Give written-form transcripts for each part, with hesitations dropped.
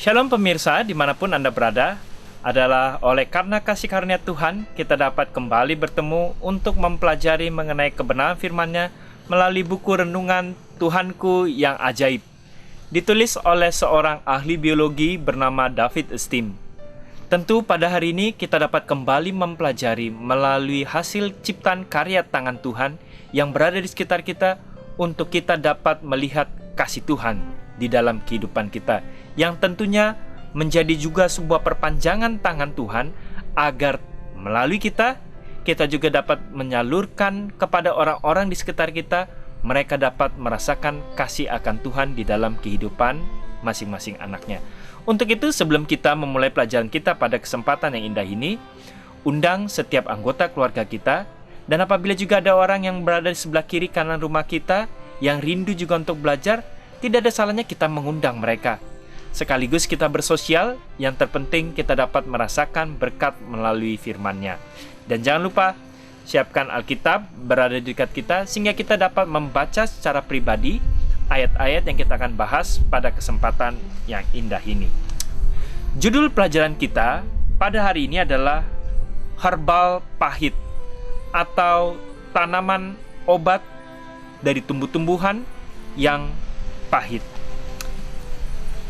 Shalom pemirsa, dimanapun Anda berada, adalah oleh karena kasih karunia Tuhan, kita dapat kembali bertemu untuk mempelajari mengenai kebenaran firman-Nya melalui buku renungan Tuhanku yang ajaib, ditulis oleh seorang ahli biologi bernama David Esteem. Tentu pada hari ini kita dapat kembali mempelajari melalui hasil ciptaan karya tangan Tuhan yang berada di sekitar kita untuk kita dapat melihat kasih Tuhan di dalam kehidupan kita, yang tentunya menjadi juga sebuah perpanjangan tangan Tuhan agar melalui kita juga dapat menyalurkan kepada orang-orang di sekitar kita, mereka dapat merasakan kasih akan Tuhan di dalam kehidupan masing-masing anaknya. Untuk itu, sebelum kita memulai pelajaran kita pada kesempatan yang indah ini, undang setiap anggota keluarga kita, dan apabila juga ada orang yang berada di sebelah kiri kanan rumah kita yang rindu juga untuk belajar, tidak ada salahnya kita mengundang mereka. Sekaligus kita bersosial, yang terpenting kita dapat merasakan berkat melalui firman-Nya. Dan jangan lupa, siapkan Alkitab berada di dekat kita, sehingga kita dapat membaca secara pribadi ayat-ayat yang kita akan bahas pada kesempatan yang indah ini. Judul pelajaran kita pada hari ini adalah herbal pahit, atau tanaman obat dari tumbuh-tumbuhan yang pahit.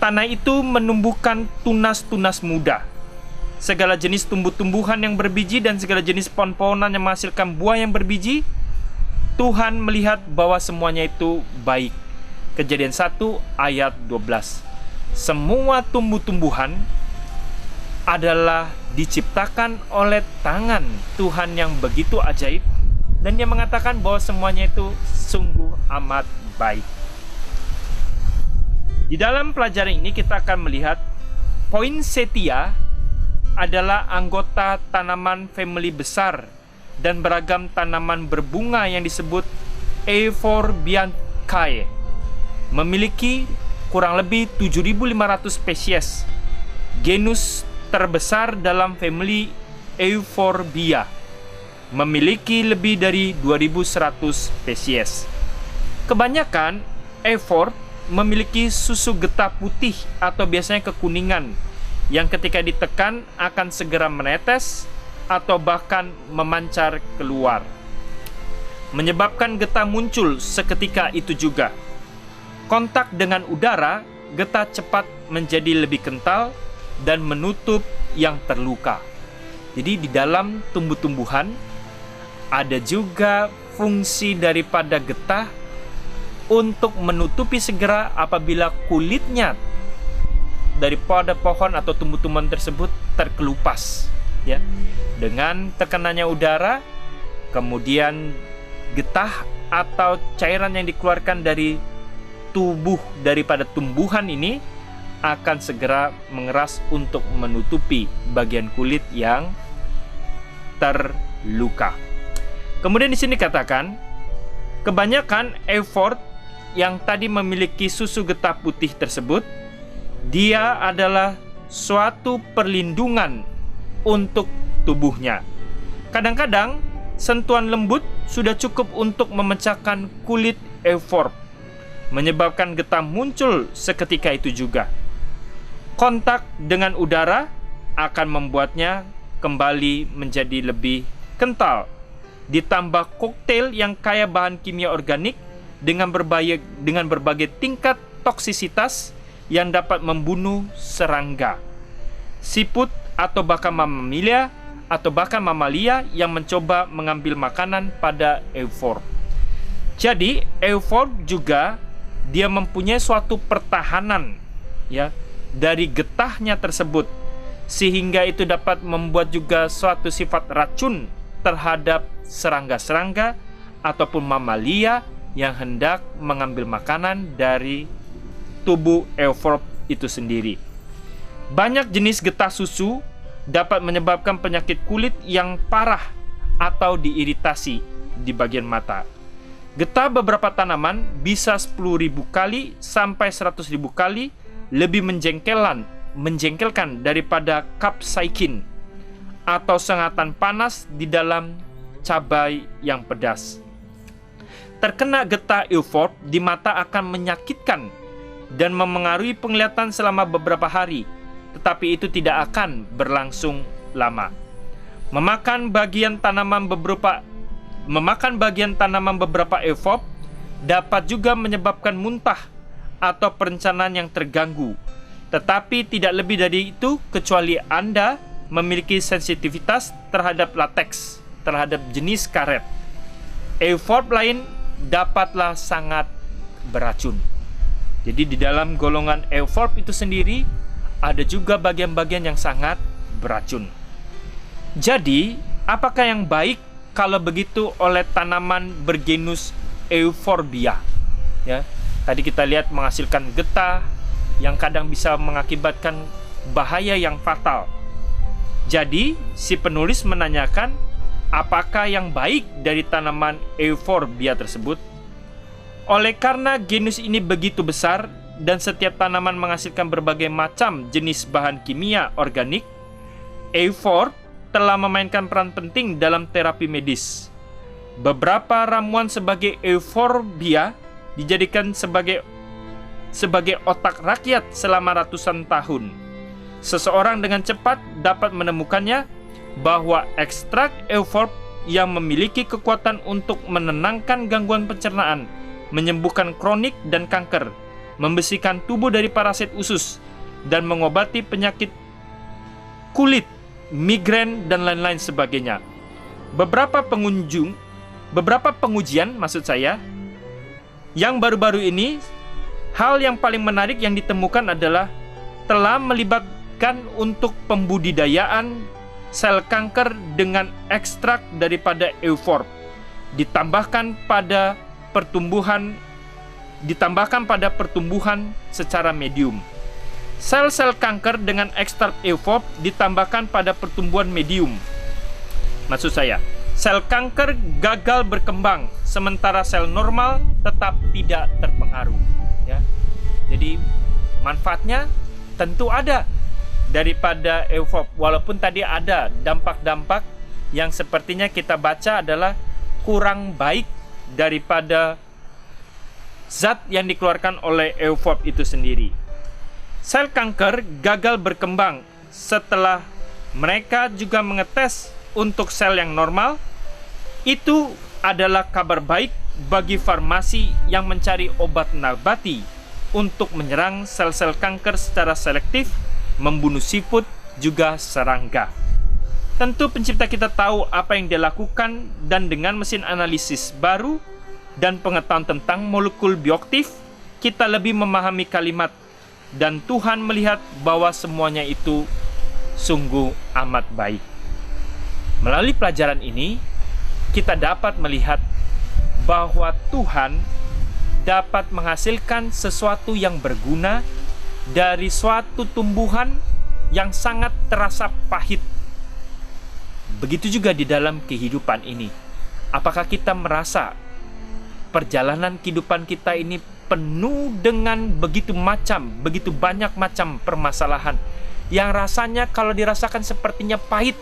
Tanah itu menumbuhkan tunas-tunas muda, segala jenis tumbuh-tumbuhan yang berbiji dan segala jenis pohon-pohonan yang menghasilkan buah yang berbiji. Tuhan melihat bahwa semuanya itu baik. Kejadian 1 ayat 12. Semua tumbuh-tumbuhan adalah diciptakan oleh tangan Tuhan yang begitu ajaib, dan Dia mengatakan bahwa semuanya itu sungguh amat baik. Di dalam pelajaran ini kita akan melihat poinsettia adalah anggota tanaman famili besar dan beragam tanaman berbunga yang disebut Euphorbiaceae. Memiliki kurang lebih 7.500 spesies. Genus terbesar dalam famili Euphorbia memiliki lebih dari 2.100 spesies. Kebanyakan euphorb memiliki susu getah putih atau biasanya kekuningan yang ketika ditekan akan segera menetes atau bahkan memancar keluar, menyebabkan getah muncul seketika itu juga. Kontak dengan udara, getah cepat menjadi lebih kental dan menutup yang terluka. Jadi di dalam tumbuh-tumbuhan ada juga fungsi daripada getah untuk menutupi segera apabila kulitnya daripada pohon atau tumbuh-tumbuhan tersebut terkelupas, ya. Dengan tekanannya udara, kemudian getah atau cairan yang dikeluarkan dari tubuh daripada tumbuhan ini akan segera mengeras untuk menutupi bagian kulit yang terluka. Kemudian di sini katakan, kebanyakan euphorb yang tadi memiliki susu getah putih tersebut, dia adalah suatu perlindungan untuk tubuhnya. Kadang-kadang sentuhan lembut sudah cukup untuk memecahkan kulit euphorb, menyebabkan getah muncul seketika itu juga. Kontak dengan udara akan membuatnya kembali menjadi lebih kental. Ditambah koktail yang kaya bahan kimia organik dengan berbagai tingkat toksisitas yang dapat membunuh serangga, siput atau bahkan mamalia yang mencoba mengambil makanan pada euphorb. Jadi euphorb juga dia mempunyai suatu pertahanan, ya, dari getahnya tersebut, sehingga itu dapat membuat juga suatu sifat racun terhadap serangga-serangga ataupun mamalia yang hendak mengambil makanan dari tubuh euphorb itu sendiri. Banyak jenis getah susu dapat menyebabkan penyakit kulit yang parah atau diiritasi di bagian mata. Getah beberapa tanaman bisa 10.000 kali sampai 100.000 kali lebih menjengkelkan daripada capsaicin atau sengatan panas di dalam cabai yang pedas. Terkena getah euphorb di mata akan menyakitkan dan memengaruhi penglihatan selama beberapa hari, tetapi itu tidak akan berlangsung lama. Memakan bagian tanaman beberapa euforb dapat juga menyebabkan muntah atau perencanaan yang terganggu, tetapi tidak lebih dari itu kecuali Anda memiliki sensitivitas terhadap lateks, terhadap jenis karet. Euforb lain dapatlah sangat beracun. Jadi di dalam golongan euforb itu sendiri ada juga bagian-bagian yang sangat beracun. Jadi, apakah yang baik kalau begitu oleh tanaman bergenus Euphorbia? Ya, tadi kita lihat menghasilkan getah yang kadang bisa mengakibatkan bahaya yang fatal. Jadi, si penulis menanyakan apakah yang baik dari tanaman Euphorbia tersebut? Oleh karena genus ini begitu besar dan setiap tanaman menghasilkan berbagai macam jenis bahan kimia organik, euforb telah memainkan peran penting dalam terapi medis. Beberapa ramuan sebagai Euphorbia dijadikan sebagai otak rakyat selama ratusan tahun. Seseorang dengan cepat dapat menemukannya bahwa ekstrak euforb yang memiliki kekuatan untuk menenangkan gangguan pencernaan, menyembuhkan kronik dan kanker, membersihkan tubuh dari parasit usus, dan mengobati penyakit kulit, migrain, dan lain-lain sebagainya. Beberapa pengujian yang baru-baru ini, hal yang paling menarik yang ditemukan adalah telah melibatkan untuk pembudidayaan sel kanker dengan ekstrak daripada euforb, ditambahkan pada pertumbuhan secara medium. Sel-sel kanker dengan ekstrak euforb ditambahkan pada pertumbuhan medium. Maksud saya, sel kanker gagal berkembang, sementara sel normal tetap tidak terpengaruh. Ya. Jadi manfaatnya tentu ada daripada euforb, walaupun tadi ada dampak-dampak yang sepertinya kita baca adalah kurang baik daripada zat yang dikeluarkan oleh euforb itu sendiri. Sel kanker gagal berkembang setelah mereka juga mengetes untuk sel yang normal. Itu adalah kabar baik bagi farmasi yang mencari obat nabati untuk menyerang sel-sel kanker secara selektif, membunuh siput, juga serangga. Tentu pencipta kita tahu apa yang dia lakukan, dan dengan mesin analisis baru dan pengetahuan tentang molekul bioaktif, kita lebih memahami kalimat, dan Tuhan melihat bahwa semuanya itu sungguh amat baik. Melalui pelajaran ini, kita dapat melihat bahwa Tuhan dapat menghasilkan sesuatu yang berguna dari suatu tumbuhan yang sangat terasa pahit. Begitu juga di dalam kehidupan ini. Apakah kita merasa perjalanan kehidupan kita ini penuh dengan begitu banyak macam permasalahan yang rasanya kalau dirasakan sepertinya pahit,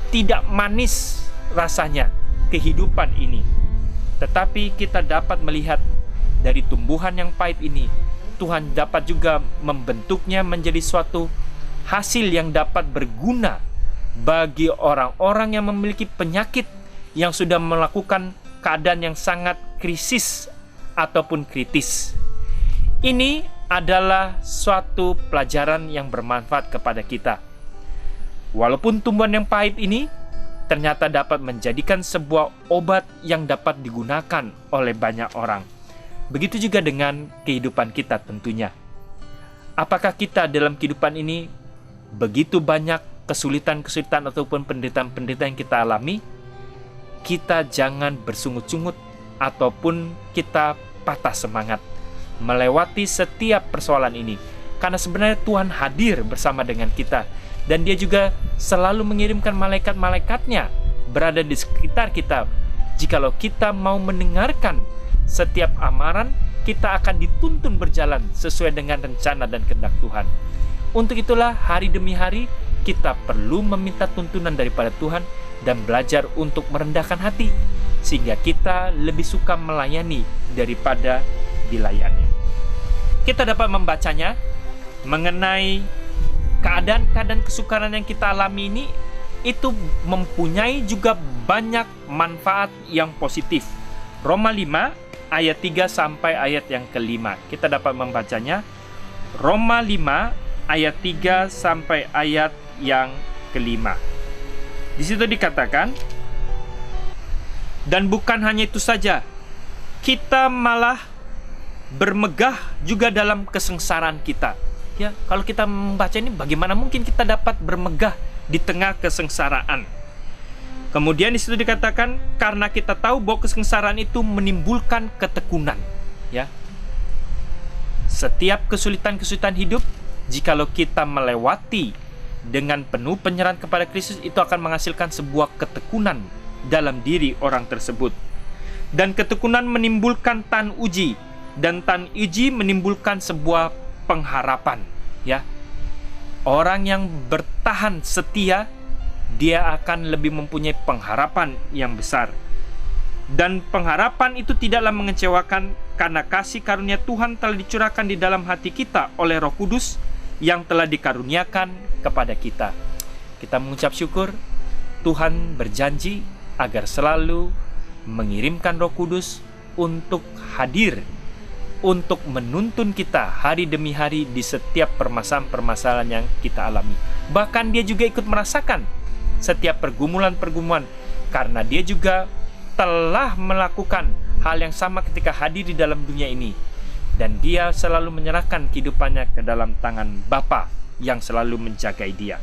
tidak manis rasanya kehidupan ini. Tetapi kita dapat melihat dari tumbuhan yang pahit ini, Tuhan dapat juga membentuknya menjadi suatu hasil yang dapat berguna bagi orang-orang yang memiliki penyakit yang sudah melakukan keadaan yang sangat krisis ataupun kritis. Ini adalah suatu pelajaran yang bermanfaat kepada kita. Walaupun tumbuhan yang pahit ini ternyata dapat menjadikan sebuah obat yang dapat digunakan oleh banyak orang. Begitu juga dengan kehidupan kita tentunya. Apakah kita dalam kehidupan ini begitu banyak kesulitan-kesulitan ataupun penderitaan-penderitaan yang kita alami? Kita jangan bersungut-sungut ataupun kita patah semangat melewati setiap persoalan ini, karena sebenarnya Tuhan hadir bersama dengan kita, dan Dia juga selalu mengirimkan malaikat-malaikatnya berada di sekitar kita. Jikalau kita mau mendengarkan setiap amaran, kita akan dituntun berjalan sesuai dengan rencana dan kehendak Tuhan. Untuk itulah hari demi hari kita perlu meminta tuntunan daripada Tuhan dan belajar untuk merendahkan hati, sehingga kita lebih suka melayani daripada dilayani. kita dapat membacanya mengenai keadaan-keadaan kesukaran yang kita alami ini, itu mempunyai juga banyak manfaat yang positif. Roma 5 ayat 3 sampai ayat yang ke-5. Kita dapat membacanya. Roma 5 ayat 3 sampai ayat yang ke-5. Di situ dikatakan, dan bukan hanya itu saja, kita malah bermegah juga dalam kesengsaraan kita. Ya, kalau kita membaca ini, bagaimana mungkin kita dapat bermegah di tengah kesengsaraan? Kemudian di situ dikatakan, karena kita tahu bahwa kesengsaraan itu menimbulkan ketekunan. Ya, setiap kesulitan-kesulitan hidup, jikalau kita melewati dengan penuh penyerahan kepada Kristus, itu akan menghasilkan sebuah ketekunan dalam diri orang tersebut. Dan ketekunan menimbulkan tan uji, dan tan uji menimbulkan sebuah pengharapan. Ya, orang yang bertahan setia, dia akan lebih mempunyai pengharapan yang besar. Dan pengharapan itu tidaklah mengecewakan, karena kasih karunia Tuhan telah dicurahkan di dalam hati kita oleh Roh Kudus yang telah dikaruniakan kepada kita. Kita mengucap syukur, Tuhan berjanji agar selalu mengirimkan Roh Kudus untuk hadir, untuk menuntun kita hari demi hari di setiap permasalahan-permasalahan yang kita alami. Bahkan dia juga ikut merasakan setiap pergumulan-pergumulan, karena dia juga telah melakukan hal yang sama ketika hadir di dalam dunia ini. Dan dia selalu menyerahkan kehidupannya ke dalam tangan Bapa yang selalu menjagai dia.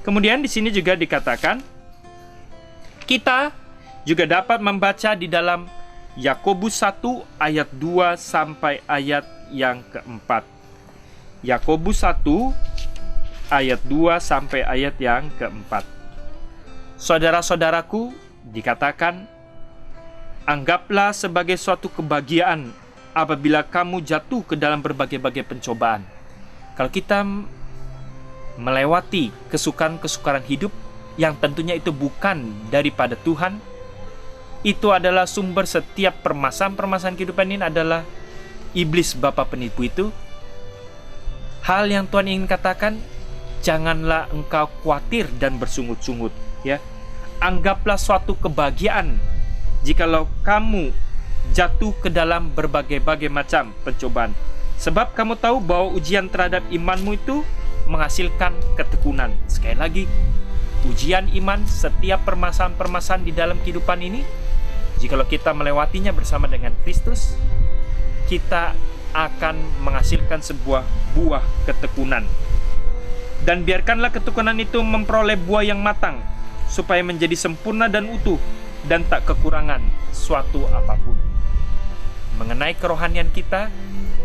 Kemudian di sini juga dikatakan, kita juga dapat membaca di dalam Yakobus 1 ayat 2 sampai ayat yang keempat. Yakobus 1 ayat 2 sampai ayat yang keempat. Saudara-saudaraku, dikatakan, anggaplah sebagai suatu kebahagiaan apabila kamu jatuh ke dalam berbagai-bagai pencobaan. Kalau kita melewati kesukaran-kesukaran hidup yang tentunya itu bukan daripada Tuhan, itu adalah sumber setiap permasalahan-permasalahan kehidupan ini adalah iblis bapa penipu itu. Hal yang Tuhan ingin katakan, janganlah engkau khawatir dan bersungut-sungut. Ya, anggaplah suatu kebahagiaan jikalau kamu jatuh ke dalam berbagai-bagai macam pencobaan, sebab kamu tahu bahwa ujian terhadap imanmu itu menghasilkan ketekunan. Sekali lagi, ujian iman, setiap permasalahan-permasalahan di dalam kehidupan ini, jikalau kita melewatinya bersama dengan Kristus, kita akan menghasilkan sebuah buah ketekunan. Dan biarkanlah ketekunan itu memperoleh buah yang matang, supaya menjadi sempurna dan utuh, dan tak kekurangan suatu apapun. Mengenai kerohanian kita,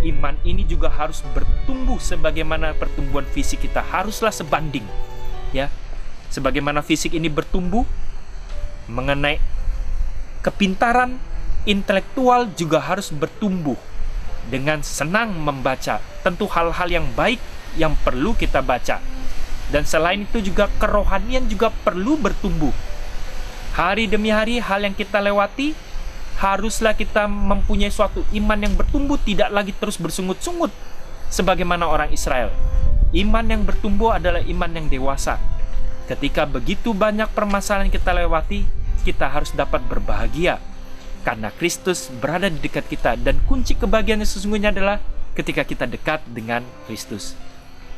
iman ini juga harus bertumbuh sebagaimana pertumbuhan fisik kita haruslah sebanding. Ya, sebagaimana fisik ini bertumbuh, mengenai kepintaran intelektual juga harus bertumbuh dengan senang membaca. Tentu hal-hal yang baik yang perlu kita baca. Dan selain itu juga kerohanian juga perlu bertumbuh. Hari demi hari hal yang kita lewati, haruslah kita mempunyai suatu iman yang bertumbuh, tidak lagi terus bersungut-sungut sebagaimana orang Israel. Iman yang bertumbuh adalah iman yang dewasa. Ketika begitu banyak permasalahan yang kita lewati, kita harus dapat berbahagia karena Kristus berada di dekat kita. Dan kunci kebahagiaan yang sesungguhnya adalah ketika kita dekat dengan Kristus.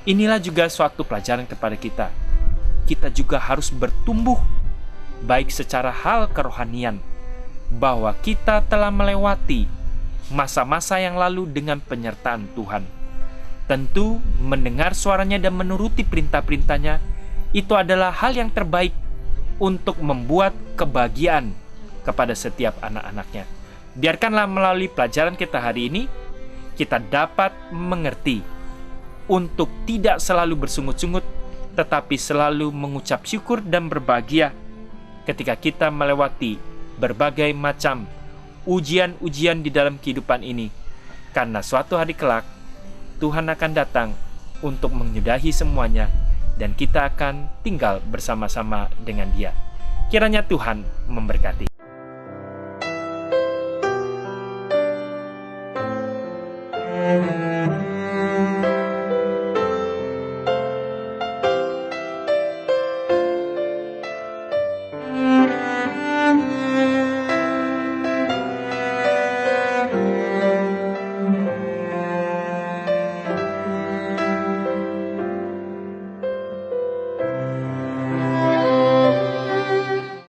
Inilah juga suatu pelajaran kepada kita. Kita juga harus bertumbuh baik secara hal kerohanian, bahwa kita telah melewati masa-masa yang lalu dengan penyertaan Tuhan. Tentu mendengar suaranya dan menuruti perintah-perintahnya itu adalah hal yang terbaik untuk membuat kebahagiaan kepada setiap anak-anaknya. Biarkanlah melalui pelajaran kita hari ini, kita dapat mengerti untuk tidak selalu bersungut-sungut, tetapi selalu mengucap syukur dan berbahagia ketika kita melewati berbagai macam ujian-ujian di dalam kehidupan ini. Karena suatu hari kelak, Tuhan akan datang untuk menyudahi semuanya, dan kita akan tinggal bersama-sama dengan Dia. Kiranya Tuhan memberkati.